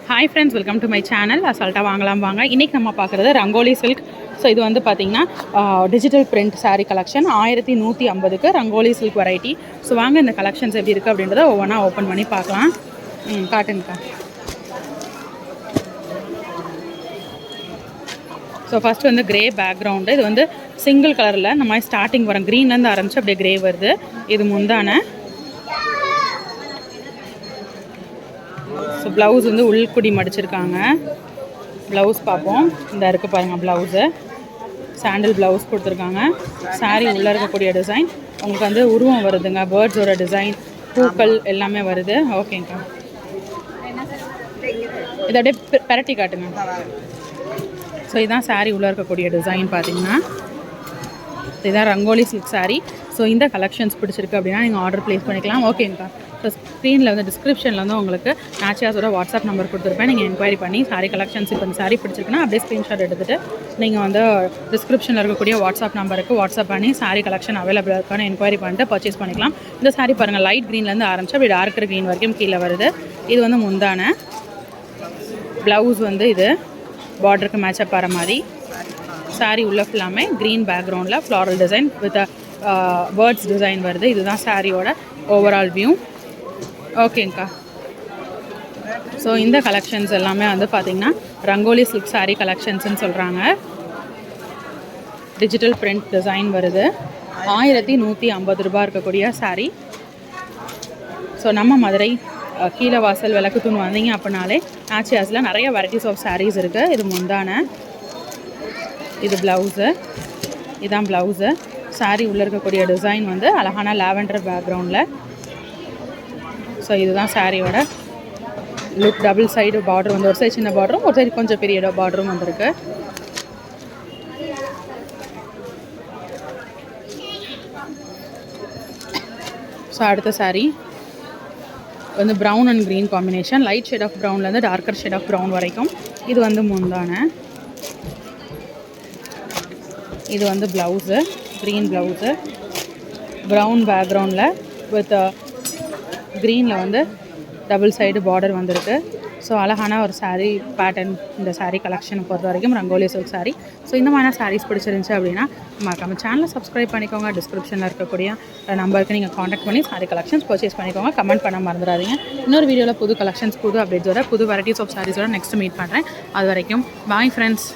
Hi friends, welcome to my channel. அசால்ட்டாக வாங்கலாம் வாங்க. இன்றைக்கி நம்ம பார்க்குறது ரங்கோலி சில்க். ஸோ இது வந்து பார்த்திங்கன்னா டிஜிட்டல் பிரிண்ட் சாரீ கலெக்ஷன் 1150க்கு ரங்கோலி சில்க் வெரைட்டி. ஸோ வாங்க இந்த கலெக்ஷன்ஸ் எப்படி இருக்குது அப்படின்றத ஒவ்வொன்றா ஓப்பன் பண்ணி பார்க்கலாம். காட்டுங்கக்கா. ஸோ ஃபஸ்ட்டு வந்து கிரே பேக்ரவுண்டு. இது வந்து சிங்கிள் கலரில் இந்த மாதிரி ஸ்டார்டிங் வரும். க்ரீன்லேருந்து ஆரம்பித்து அப்படியே கிரே வருது. இது முந்தான. ஸோ ப்ளவுஸ் வந்து உள்குடி மடிச்சிருக்காங்க. ப்ளவுஸ் பார்ப்போம். இந்த இருக்குது பாருங்கள் ப்ளவுஸு. சாண்டில் ப்ளவுஸ் கொடுத்துருக்காங்க. சாரீ உள்ளே இருக்கக்கூடிய டிசைன் உங்களுக்கு வந்து உருவம் வருதுங்க. பேர்ட்ஸோட டிசைன், பூக்கள் எல்லாமே வருது. ஓகேங்கக்கா. இதை அப்படியே பெரட்டி காட்டுங்க. ஸோ இதுதான் சாரீ உள்ளே இருக்கக்கூடிய டிசைன் பார்த்தீங்கன்னா. இதுதான் ரங்கோலி சில்க் சாரீ. ஸோ இந்த கலெக்ஷன்ஸ் பிடிச்சிருக்கு அப்படின்னா நீங்கள் ஆர்டர் ப்ளேஸ் பண்ணிக்கலாம். ஓகேங்கக்கா. ஸோ ஸ்க்ரீனில் வந்து டிஸ்கிரிப்ஷனில் வந்து உங்களுக்கு நாச்சியாஸோட வாட்ஸ்அப் நம்பர் கொடுத்துருப்பேன். நீங்கள் என்கொயரி பண்ணி சாரீ கலெக்ஷன்ஸ் இப்போ இந்த சாரீ பிடிச்சிருக்குன்னா அப்படியே ஸ்க்ரீன்ஷாட் எடுத்துகிட்டு நீங்கள் வந்து டிஸ்கிரிப்ஷனில் இருக்கக்கூடிய வாட்ஸ்அப் நம்பருக்கு வாட்ஸ்அப் பண்ணி சாரீ கலெக்ஷன் அவைலபிளாக இருக்கான்னு என்கொயரி பண்ணிட்டு பர்ச்சேஸ் பண்ணிக்கலாம். இந்த சாரீ பாருங்கள், லைட் க்ரீன்லேருந்து ஆரம்பிச்சு அப்படி டார்க்கர் க்ரீன் வரைக்கும் கீழே வருது. இது வந்து முந்தான. ப்ளவுஸ் வந்து இது பார்டருக்கு மேட்சப் ஆகிற மாதிரி. சாரீ உள்ள ஃபுல்லாமே க்ரீன் பேக்ரவுண்டில் floral design with birds design வருது. இதுதான் சாரியோட ஓவரால் வியூ. ஓகேங்கக்கா. ஸோ இந்த கலெக்ஷன்ஸ் எல்லாமே வந்து பார்த்திங்கன்னா ரங்கோலி சில்க் சாரீ கலெக்ஷன்ஸ்னு சொல்கிறாங்க. டிஜிட்டல் பிரிண்ட் டிசைன் வருது. 1150 ரூபா இருக்கக்கூடிய சாரீ. ஸோ நம்ம மதுரை கீழே வாசல் விளக்கு தூண் வந்தீங்க அப்படின்னாலே நாச்சியாஸில் நிறைய வெரைட்டிஸ் ஆஃப் சாரீஸ் இருக்குது. இது முந்தான. இது ப்ளவுஸு. இதுதான் ப்ளவுஸு. சாரீ உள்ளே இருக்கக்கூடிய டிசைன் வந்து அழகான லாவெண்டர் பேக்ரவுண்டில். ஸோ இதுதான் சாரியோட லுக். டபுள் சைடு பார்டர் வந்து ஒரு சைடு சின்ன பார்டரும் ஒரு சைடு கொஞ்சம் பெரிய பார்டரும் வந்திருக்கு. ஸோ அடுத்த சாரீ வந்து brown and green combination. Light shade of ப்ரௌன்லேருந்து டார்க்கர் ஷேட் ஆஃப் ப்ரௌன் வரைக்கும். இது வந்து முந்தான. இது வந்து ப்ளவுஸு. Green blouse. ப்ரௌன் பேக்ரவுண்டில் வித் க்ரீனில் வந்து டபுள் சைடு பார்டர் வந்திருக்கு. ஸோ அழகான ஒரு சாரீ பேட்டர்ன் இந்த சாரீ கலெக்ஷனை பொறுத்த வரைக்கும் ரங்கோலி சில்க் சாரீ. ஸோ இந்த மாதிரி சாரீஸ் பிடிச்சிருந்துச்சி அப்படின்னா மறக்காம சேனலை சப்ஸ்கிரைப் பண்ணிக்கோங்க. டிஸ்கிரிப்ஷனில் இருக்கக்கூடிய நம்பருக்கு நீங்கள் காண்டாக்ட் பண்ணி சாரீ கலெக்ஷன்ஸ் பர்ச்சேஸ் பண்ணிக்கோங்க. கமெண்ட் பண்ண மறந்துடாதீங்க. இன்னொரு வீடியோவில் புது கலெக்ஷன்ஸ், புது அப்டேட்ஸோட, புது வெரைட்டிஸ் ஆஃப் சாரீஸோட நெக்ஸ்ட் மீட் பண்ணுறேன். அது வரைக்கும் பாய் ஃப்ரெண்ட்ஸ்.